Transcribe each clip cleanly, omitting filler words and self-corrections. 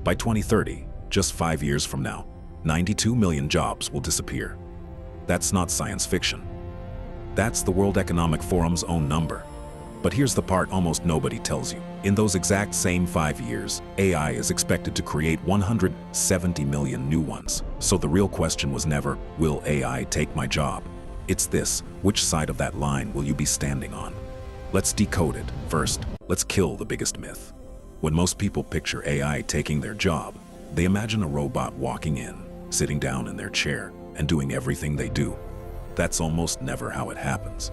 By 2030, just 5 years from now, 92 million jobs will disappear. That's not science fiction. That's the World Economic Forum's own number. But here's the part almost nobody tells you. In those exact same 5 years, AI is expected to create 170 million new ones. So the real question was never, will AI take my job? It's this, which side of that line will you be standing on? Let's decode it. First, let's kill the biggest myth. When most people picture AI taking their job, they imagine a robot walking in, sitting down in their chair, and doing everything they do. That's almost never how it happens.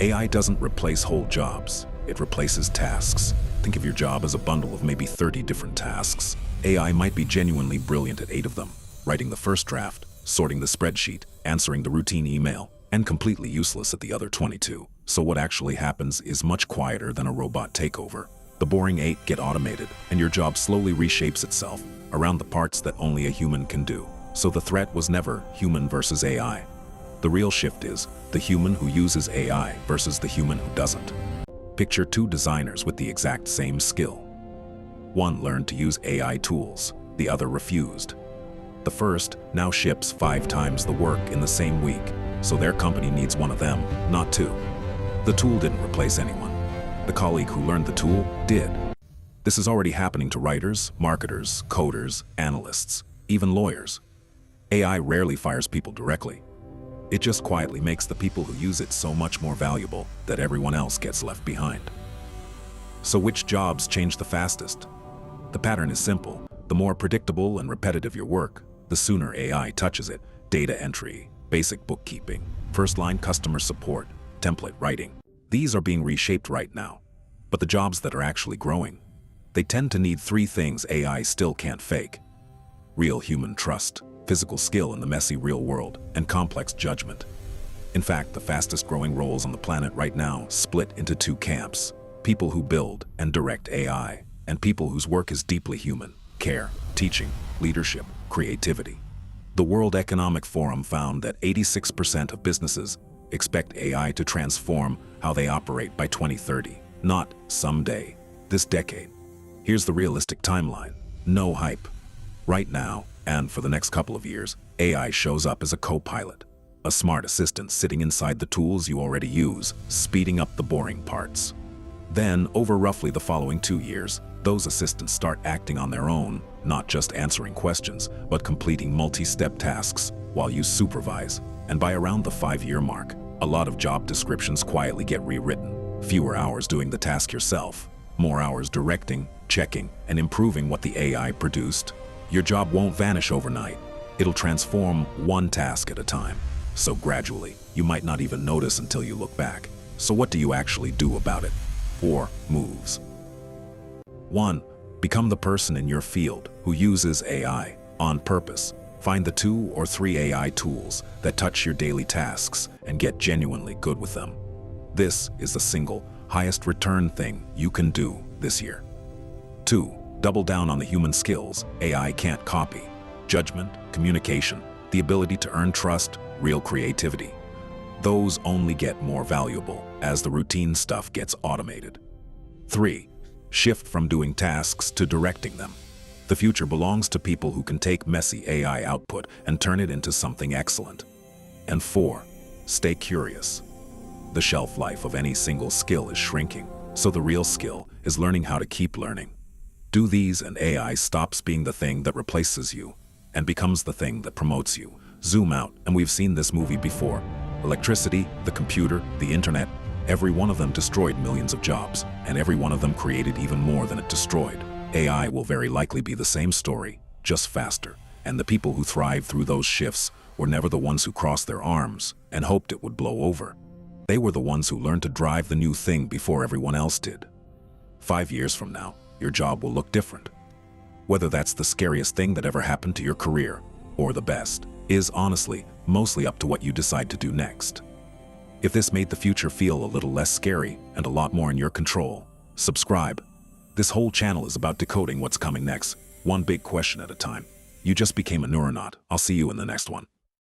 AI doesn't replace whole jobs, it replaces tasks. Think of your job as a bundle of maybe 30 different tasks. AI might be genuinely brilliant at 8 of them, writing the first draft, sorting the spreadsheet, answering the routine email, and completely useless at the other 22. So what actually happens is much quieter than a robot takeover. The boring 8 get automated, and your job slowly reshapes itself around the parts that only a human can do. So the threat was never human versus AI. The real shift is the human who uses AI versus the human who doesn't. Picture 2 designers with the exact same skill. One learned to use AI tools, the other refused. The first now ships 5 times the work in the same week, so their company needs one of them, not 2. The tool didn't replace anyone. The colleague who learned the tool did. This is already happening to writers, marketers, coders, analysts, even lawyers. AI rarely fires people directly. It just quietly makes the people who use it so much more valuable that everyone else gets left behind. So which jobs change the fastest? The pattern is simple. The more predictable and repetitive your work, the sooner AI touches it. Data entry, basic bookkeeping, first-line customer support, template writing. These are being reshaped right now. But the jobs that are actually growing, they tend to need 3 things AI still can't fake: real human trust, physical skill in the messy real world, and complex judgment. In fact, the fastest growing roles on the planet right now split into 2 camps: people who build and direct AI, and people whose work is deeply human: care, teaching, leadership, creativity. The World Economic Forum found that 86% of businesses expect AI to transform how they operate by 2030, not someday, this decade. Here's the realistic timeline. No hype. Right now, and for the next couple of years, AI shows up as a co-pilot, a smart assistant sitting inside the tools you already use, speeding up the boring parts. Then, over roughly the following 2 years, those assistants start acting on their own, not just answering questions, but completing multi-step tasks while you supervise. And by around the 5-year mark, a lot of job descriptions quietly get rewritten. Fewer hours doing the task yourself, more hours directing, checking, and improving what the AI produced. Your job won't vanish overnight. It'll transform one task at a time. So gradually, you might not even notice until you look back. So what do you actually do about it? 4 moves. 1. Become the person in your field who uses AI on purpose. Find the 2 or 3 AI tools that touch your daily tasks and get genuinely good with them. This is the single highest return thing you can do this year. 2. Double down on the human skills AI can't copy: judgment, communication, the ability to earn trust, real creativity. Those only get more valuable as the routine stuff gets automated. 3. Shift from doing tasks to directing them. The future belongs to people who can take messy AI output and turn it into something excellent. And 4. Stay curious. The shelf life of any single skill is shrinking, so the real skill is learning how to keep learning. Do these and AI stops being the thing that replaces you and becomes the thing that promotes you. Zoom out, and we've seen this movie before. Electricity, the computer, the internet, every one of them destroyed millions of jobs, and every one of them created even more than it destroyed. AI will very likely be the same story, just faster. And the people who thrived through those shifts were never the ones who crossed their arms and hoped it would blow over. They were the ones who learned to drive the new thing before everyone else did. 5 years from now, your job will look different. Whether that's the scariest thing that ever happened to your career or the best is honestly mostly up to what you decide to do next. If this made the future feel a little less scary and a lot more in your control, subscribe. This whole channel is about decoding what's coming next, one big question at a time. You just became a Neuronaut. I'll see you in the next one.